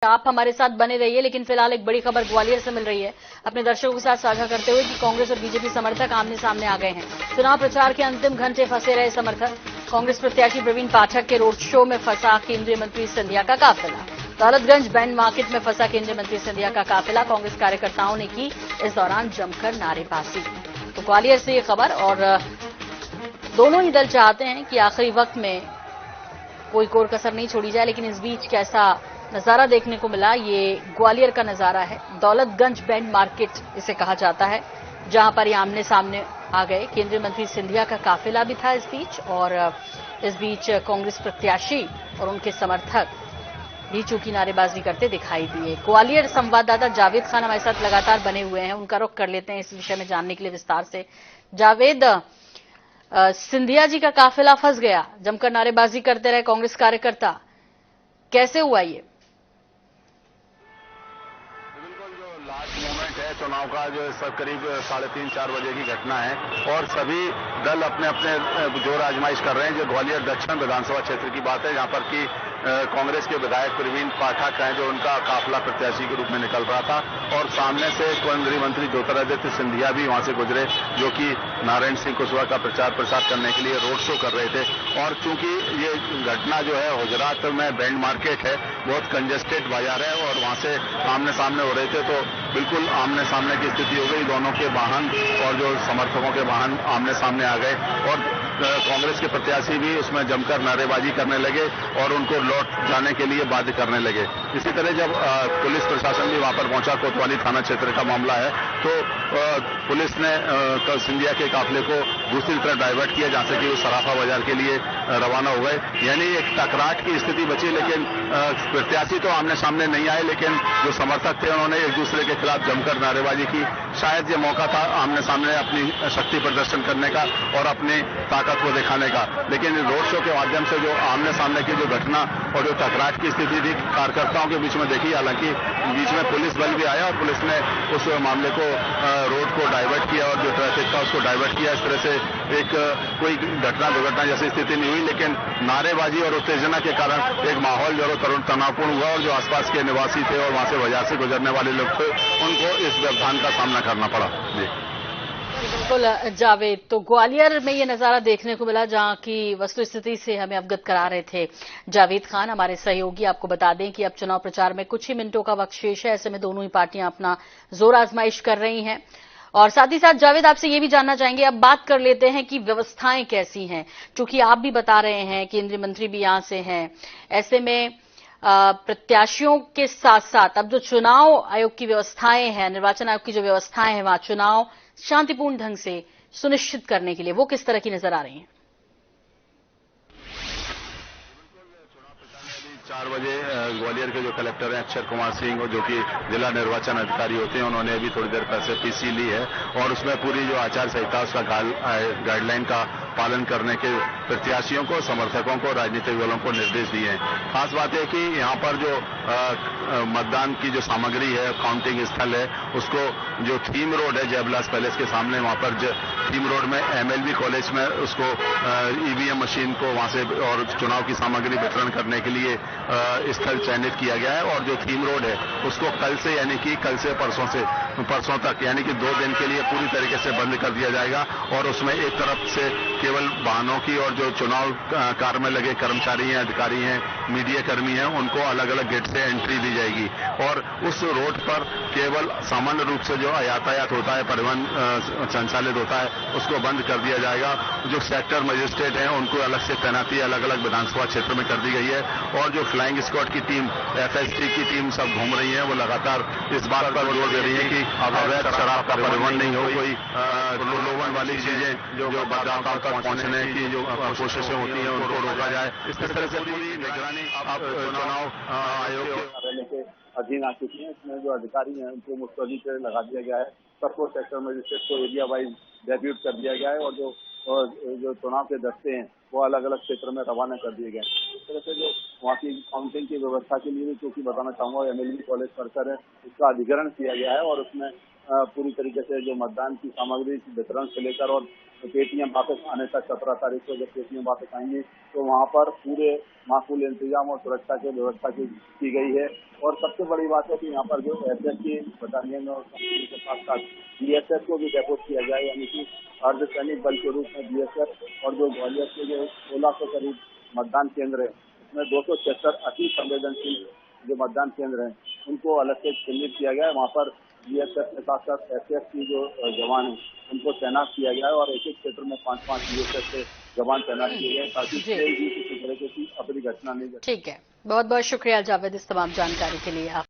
आप हमारे साथ बने रहिए। लेकिन फिलहाल एक बड़ी खबर ग्वालियर से मिल रही है, अपने दर्शकों के साथ साझा करते हुए कि कांग्रेस और बीजेपी समर्थक आमने सामने आ गए हैं। चुनाव प्रचार के अंतिम घंटे फंसे रहे समर्थक। कांग्रेस प्रत्याशी प्रवीण पाठक के रोड शो में फंसा केंद्रीय मंत्री सिंधिया का काफिला। दौलतगंज बैंड मार्केट में फंसा केंद्रीय मंत्री सिंधिया का काफिला। कांग्रेस कार्यकर्ताओं ने की इस दौरान जमकर नारेबाजी। तो ग्वालियर से ये खबर, और दोनों ही दल चाहते हैं कि आखिरी वक्त में कोई कोर कसर नहीं छोड़ी जाए। लेकिन इस बीच कैसा नजारा देखने को मिला, ये ग्वालियर का नजारा है। दौलतगंज बैंड मार्केट इसे कहा जाता है, जहां पर ये आमने सामने आ गए। केंद्रीय मंत्री सिंधिया का काफिला भी था इस बीच, और इस बीच कांग्रेस प्रत्याशी और उनके समर्थक भी चूंकि नारेबाजी करते दिखाई दिए। ग्वालियर संवाददाता जावेद खान हमारे साथ लगातार बने हुए हैं, उनका रुख कर लेते हैं इस विषय में जानने के लिए विस्तार से। जावेद, सिंधिया जी का काफिला फंस गया, जमकर नारेबाजी करते रहे कांग्रेस कार्यकर्ता, कैसे हुआ ये? बिल्कुल जो लास्ट मोमेंट है चुनाव का, जो सब करीब 3:30-4 बजे की घटना है और सभी दल अपने अपने जोर आजमाइश कर रहे हैं। जो ग्वालियर दक्षिण विधानसभा क्षेत्र की बात है, जहां पर कि कांग्रेस के विधायक प्रवीण पाठक हैं, जो उनका काफिला प्रत्याशी के रूप में निकल रहा था, और सामने से केंद्रीय मंत्री ज्योतिरादित्य सिंधिया भी वहां से गुजरे, जो कि नारायण सिंह कुशवाहा का प्रचार प्रसार करने के लिए रोड शो कर रहे थे। और चूंकि ये घटना जो है गुजरात में बैंड मार्केट है, बहुत कंजेस्टेड बाजार है, और वहां से आमने सामने हो रहे थे, तो बिल्कुल आमने सामने की स्थिति हो गई। दोनों के वाहन और जो समर्थकों के वाहन आमने सामने आ गए, और कांग्रेस के प्रत्याशी भी उसमें जमकर नारेबाजी करने लगे और उनको लौट जाने के लिए बाध्य करने लगे। इसी तरह जब पुलिस प्रशासन भी वहां पर पहुंचा, कोतवाली थाना क्षेत्र का मामला है, तो पुलिस ने सिंधिया के काफिले को दूसरी तरफ डाइवर्ट किया, जहां से कि वो सराफा बाजार के लिए रवाना हो गए। यानी एक टकराट की स्थिति बची, लेकिन प्रत्याशी तो आमने सामने नहीं आए, लेकिन जो समर्थक थे उन्होंने एक दूसरे के खिलाफ जमकर नारेबाजी की। शायद ये मौका था आमने सामने अपनी शक्ति प्रदर्शन करने का और अपनी ताकत को दिखाने का। लेकिन रोड शो के माध्यम से जो आमने सामने की जो घटना और जो टकराट की स्थिति थी कार्यकर्ताओं के बीच में देखी, हालांकि बीच में पुलिस बल भी आया और पुलिस ने उस मामले को रोड को डाइवर्ट किया और जो ट्रैफिक था उसको डाइवर्ट किया। इस तरह से एक कोई घटना दुर्घटना जैसी स्थिति नहीं हुई, लेकिन नारेबाजी और उत्तेजना के कारण एक माहौल जो तनावपूर्ण हुआ, और जो आसपास के निवासी थे और वहां से बाजार से गुजरने वाले लोग थे, उनको इस व्यवधान का सामना करना पड़ा। जी बिल्कुल जावेद, तो ग्वालियर में ये नजारा देखने को मिला, जहां की वस्तु स्थिति से हमें अवगत करा रहे थे जावेद खान, हमारे सहयोगी। आपको बता दें कि अब चुनाव प्रचार में कुछ ही मिनटों का वक्त शेष है, ऐसे में दोनों ही पार्टियां अपना जोर आजमाइश कर रही हैं। और साथ ही साथ जावेद, आपसे ये भी जानना चाहेंगे, अब बात कर लेते हैं कि व्यवस्थाएं कैसी हैं, क्योंकि आप भी बता रहे हैं केंद्रीय मंत्री भी यहां से हैं। ऐसे में प्रत्याशियों के साथ साथ अब जो चुनाव आयोग की व्यवस्थाएं हैं, निर्वाचन आयोग की जो व्यवस्थाएं हैं, वहां चुनाव शांतिपूर्ण ढंग से सुनिश्चित करने के लिए वो किस तरह की नजर आ रही हैं? 4 बजे ग्वालियर के जो कलेक्टर हैं अक्षर कुमार सिंह, जो कि जिला निर्वाचन अधिकारी होते हैं, उन्होंने अभी थोड़ी देर पहले पीसी ली है, और उसमें पूरी जो आचार संहिता उसका गाइडलाइन का पालन करने के प्रत्याशियों को, समर्थकों को, राजनीतिक दलों को निर्देश दिए हैं। खास बात है कि यहाँ पर जो मतदान की जो सामग्री है, काउंटिंग स्थल है, उसको जो थीम रोड है जयविलास पैलेस के सामने, वहां पर थीम रोड में MLB कॉलेज में उसको EVM मशीन को वहां से और चुनाव की सामग्री वितरण करने के लिए स्थल चयनित किया गया है। और जो थीम रोड है उसको कल से, यानी कि कल से परसों तक, यानी कि 2 दिन के लिए पूरी तरीके से बंद कर दिया जाएगा, और उसमें एक तरफ से केवल वाहनों की और जो चुनाव कार्य में लगे कर्मचारी हैं, अधिकारी हैं, मीडिया कर्मी हैं, उनको अलग अलग गेट से एंट्री दी जाएगी। और उस रोड पर केवल सामान्य रूप से जो यातायात होता है, परिवहन संचालित होता है, उसको बंद कर दिया जाएगा। जो सेक्टर मजिस्ट्रेट हैं उनको अलग से तैनाती अलग अलग विधानसभा क्षेत्र में कर दी गई है, और जो फ्लाइंग स्क्वाड की टीम, FST की टीम सब घूम रही है, वो लगातार इस बात पर जोर दे रही है कि अवैध शराब का परिवहन नहीं हो, कोई प्रलोभन वाली चीजें जो मतदाताओं तक पहुंचने की जो कोशिशें होती हैं उनको रोका जाए। इस तरह से पूरी निगरानी अब चुनाव आयोग के कार्यालय के अधीन आ चुकी है। इसमें जो अधिकारी हैं उनको मुस्तैदी से लगा दिया गया है। सबको सेक्टर मजिस्ट्रेट को एरिया वाइज डेप्यूट कर दिया गया है, और जो चुनाव के दस्ते हैं वो अलग अलग क्षेत्र में रवाना कर दिए गए। इस तरह से जो वहाँ की काउंटिंग की व्यवस्था के लिए भी, क्योंकि बताना चाहूंगा MLB कॉलेज परिसर है, उसका अधिग्रहण किया गया है और उसमें पूरी तरीके से जो मतदान की सामग्री वितरण से लेकर और पेटियां वापस आने तक 17 तारीख को जब पेटियां वापस आएंगी तो वहाँ पर पूरे माकूल इंतजाम और सुरक्षा की व्यवस्था की गई है। और सबसे बड़ी बात है कि यहाँ पर जो एसएस की बटालियन और कंपनी के साथ साथ BSF को भी डेपोट किया गया है, यानी कि अर्धसैनिक बल के रूप में BSF। और जो ग्वालियर के जो 1600 करीब मतदान केंद्र है उसमें 276 अति संवेदनशील जो मतदान केंद्र हैं उनको अलग से चिन्हित किया गया है। वहाँ पर BSF के साथ साथ SAF की जो जवान है उनको तैनात किया गया है और एक एक क्षेत्र में 5-5 BSF के जवान तैनात किए गए ताकि कोई भी किसी तरह की अपनी घटना नहीं घटे। ठीक है, बहुत बहुत शुक्रिया जावेद इस तमाम जानकारी के लिए। आप